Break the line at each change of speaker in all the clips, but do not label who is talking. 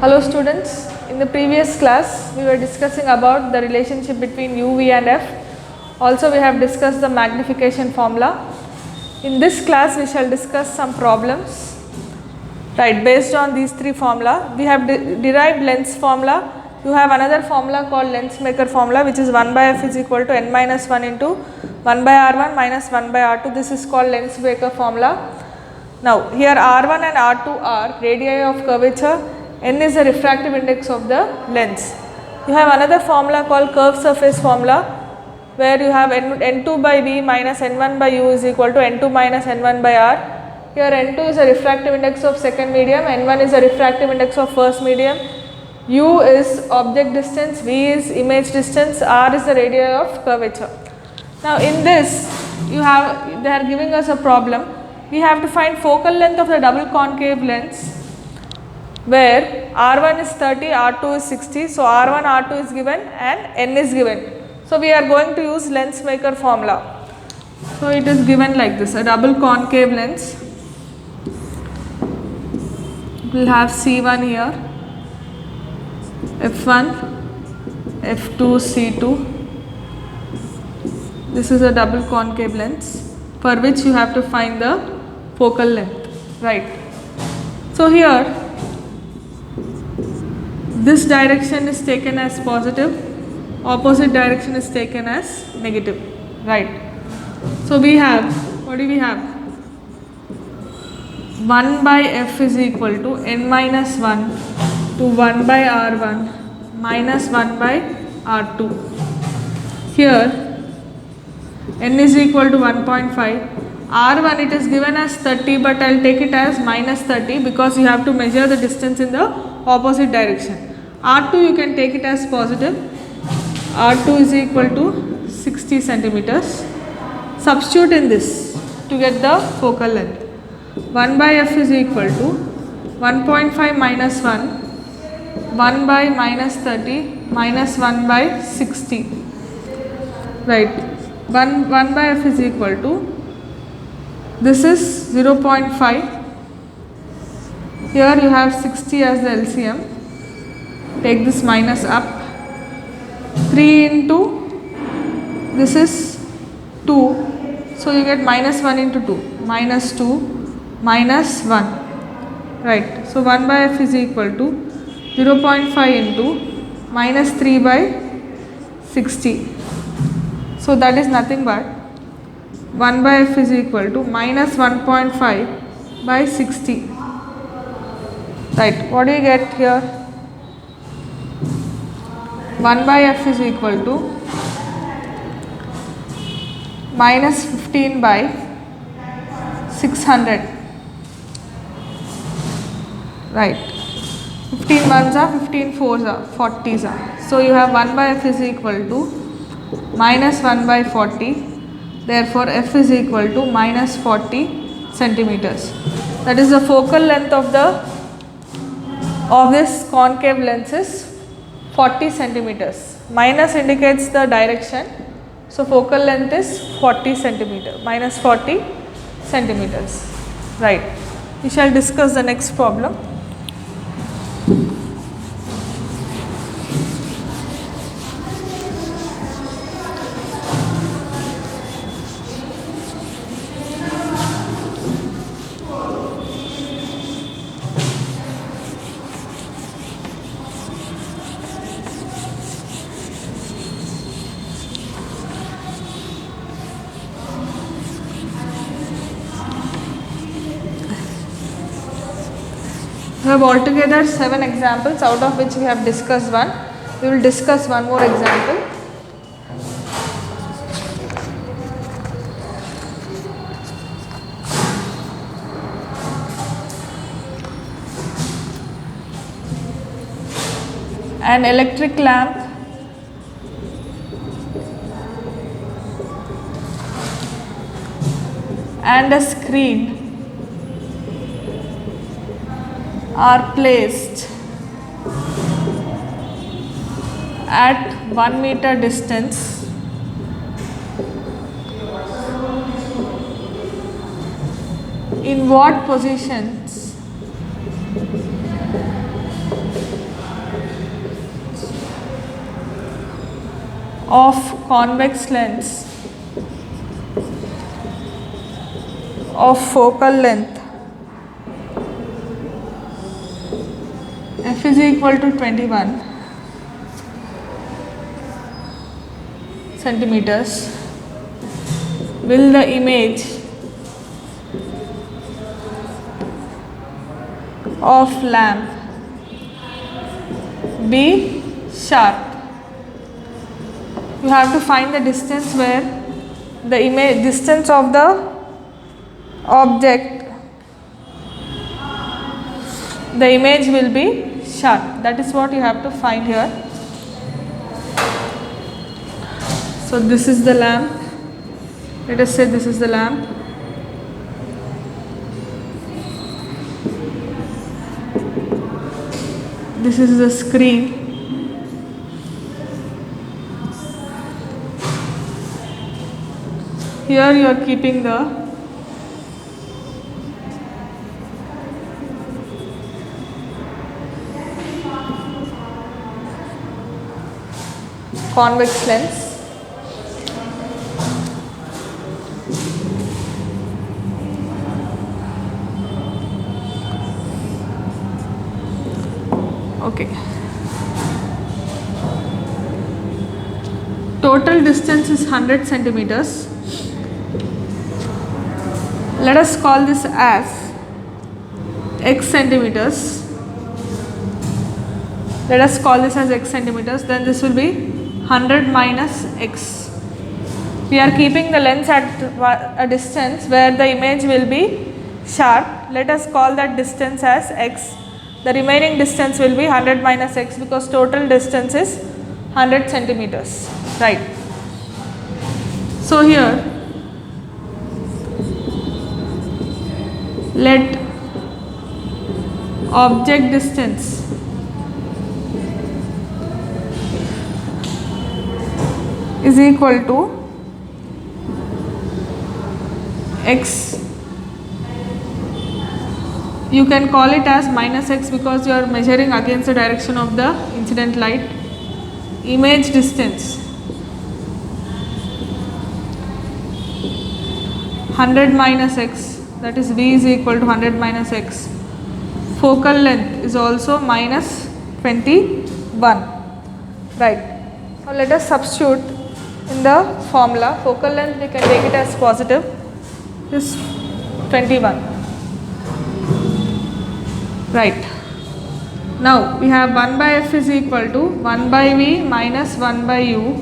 Hello students, in the previous class we were discussing about the relationship between u, v and f. Also we have discussed the magnification formula. In this class we shall discuss some problems. Right, based on these three formula, we have derived lens formula. You have another formula called lens maker formula, which is 1 by f is equal to n minus 1 into 1 by r1 minus 1 by r2. This is called lens maker formula. Now here r1 and r2 are radii of curvature. N is the refractive index of the lens. You have another formula called curved surface formula, where you have n2 by v minus n1 by u is equal to n2 minus n1 by r. Here n2 is the refractive index of second medium, n1 is the refractive index of first medium, u is object distance, v is image distance, r is the radii of curvature. Now in this they are giving us a problem. We have to find focal length of the double concave lens, where r1 is 30, r2 is 60. So r1, r2 is given and n is given. So we are going to use lens maker formula. So it is given like this: a double concave lens. We will have C1 here, F1, F2, C2. This is a double concave lens for which you have to find the focal length, right? So here this direction is taken as positive, opposite direction is taken as negative, right? So we have, what do we have? 1 by f is equal to n minus 1 to 1 by r1 minus 1 by r2. Here n is equal to 1.5. r1 it is given as 30, but I will take it as minus 30 because you have to measure the distance in the opposite direction. r2 you can take it as positive. r2 is equal to 60 centimeters. Substitute in this to get the focal length. 1 by f is equal to 1.5 minus 1, 1 by minus 30 minus 1 by 60, right? 1 by f is equal to, this is 0.5. Here you have 60 as the LCM. Take this minus up. 3 into, this is 2. So you get minus 1 into 2. Minus 2 minus 1. Right. So 1 by f is equal to 0.5 into minus 3 by 60. So that is nothing but 1 by f is equal to minus 1.5 by 60. Right. What do you get here? 1 by f is equal to minus 15 by 600. Right. 15 ones are, 15 fours are, 40s are. So you have 1 by f is equal to minus 1 by 40. Therefore f is equal to minus 40 centimeters. That is the focal length of this concave lens is 40 centimeters. Minus indicates the direction. So focal length is 40 centimeter, minus 40 centimeters. Right. We shall discuss the next problem. We have altogether 7 examples, out of which we have discussed one. We will discuss one more example. An electric lamp and a screen are placed at 1 meter distance in what positions of convex lens of focal length f is equal to 21 centimeters, will the image of lamp be sharp? You have to find the distance where the distance of the object, the image will be sharp. That is what you have to find here. So this is the lamp. Let us say this is the lamp. This is the screen. Here you are keeping the convex lens. Okay. Total distance is 100 centimeters. Let us call this as x centimeters. Let us call this as x centimeters. Then this will be 100 minus x. We are keeping the lens at a distance where the image will be sharp. Let us call that distance as x. The remaining distance will be 100 minus x because total distance is 100 centimeters. Right. So here, let object distance is equal to x. You can call it as minus x because you are measuring against the direction of the incident light. Image distance 100 minus x, that is v is equal to 100 minus x. Focal length is also minus 21. Right. Now let us substitute in the formula. Focal length we can take it as positive, is 21. Right. Now we have 1 by f is equal to 1 by v minus 1 by u.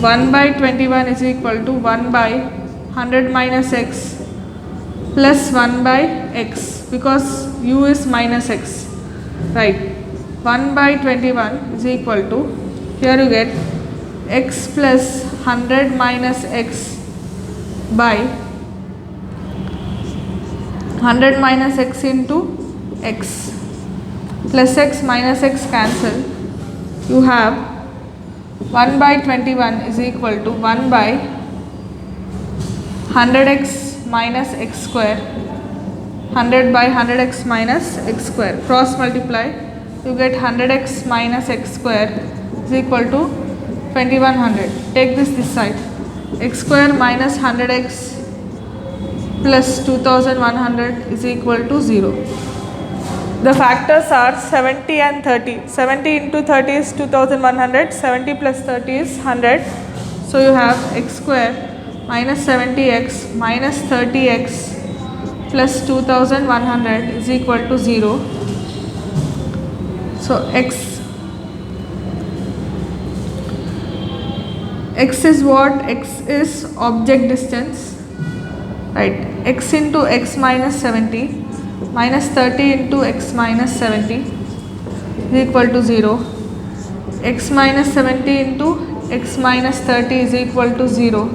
1 by 21 is equal to 1 by 100 minus x plus 1 by x because u is minus x. Right. 1 by 21 is equal to, here you get x plus 100 minus x by 100 minus x into x, plus x minus x cancel. You have 1 by 21 is equal to 1 by 100x minus x square, 100 by 100x minus x square. Cross multiply, you get 100x minus x square is equal to 2100. Take this side. X square minus 100x plus 2100 is equal to 0. The factors are 70 and 30. 70 into 30 is 2100, 70 plus 30 is 100. So you have x square minus 70x minus 30x plus 2100 is equal to 0. So x is what? X is object distance, right? X into x minus 70 minus 30 into x minus 70 is equal to 0. X minus 70 into x minus 30 is equal to 0.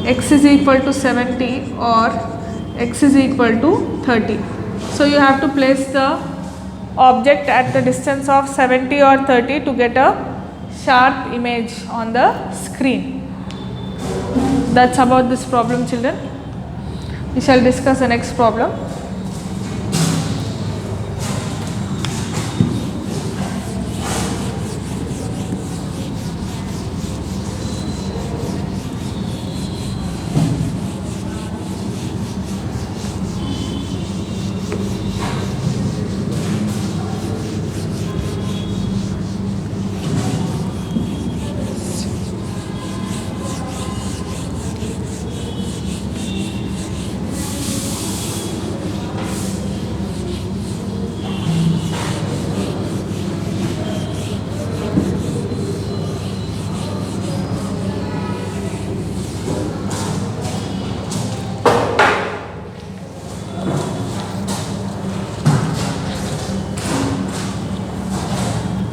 X is equal to 70 or x is equal to 30. So you have to place the object at the distance of 70 or 30 to get a sharp image on the screen. That's about this problem, children. We shall discuss the next problem.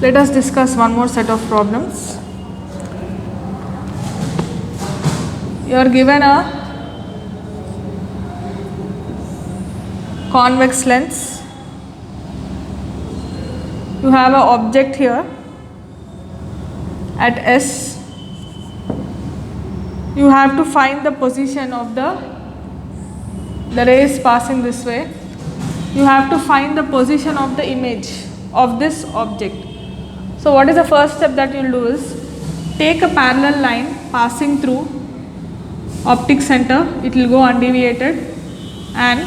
Let us discuss one more set of problems. You are given a convex lens. You have an object here at S. You have to find the position of the rays passing this way. You have to find the position of the image of this object. So what is the first step that you will do is take a parallel line passing through optic center. It will go undeviated, and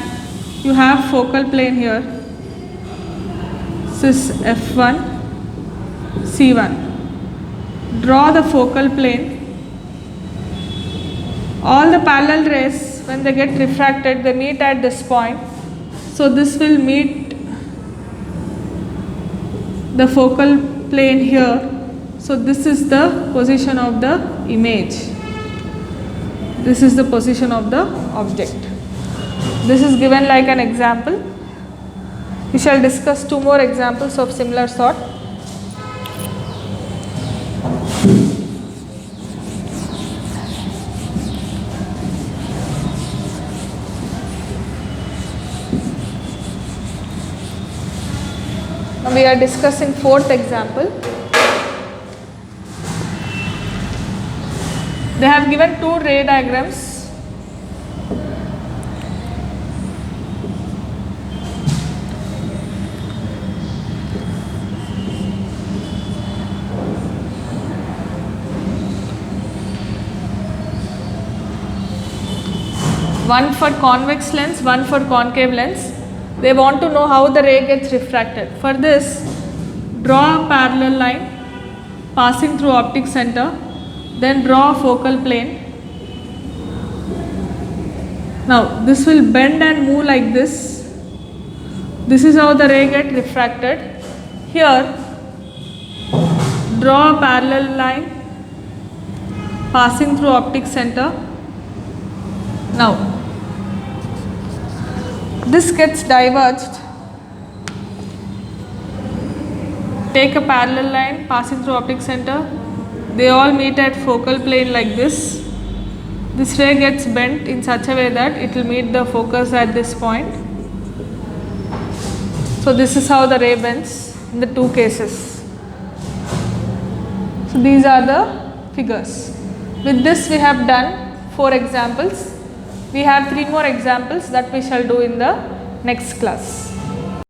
you have focal plane here. This is F1, C1. Draw the focal plane. All the parallel rays, when they get refracted, they meet at this point. So this will meet the focal plane here. So this is the position of the image. This is the position of the object. This is given like an example. We shall discuss two more examples of similar sort. Now we are discussing fourth example. They have given two ray diagrams. One for convex lens, one for concave lens. They want to know how the ray gets refracted. For this, draw a parallel line passing through optic center, then draw a focal plane. Now this will bend and move like this. This is how the ray gets refracted. Here, draw a parallel line passing through optic center. Now this gets diverged. Take a parallel line passing through optic center. They all meet at focal plane like this. This ray gets bent in such a way that it will meet the focus at this point. So this is how the ray bends in the two cases. So these are the figures. With this we have done 4 examples. We have 3 more examples that we shall do in the next class.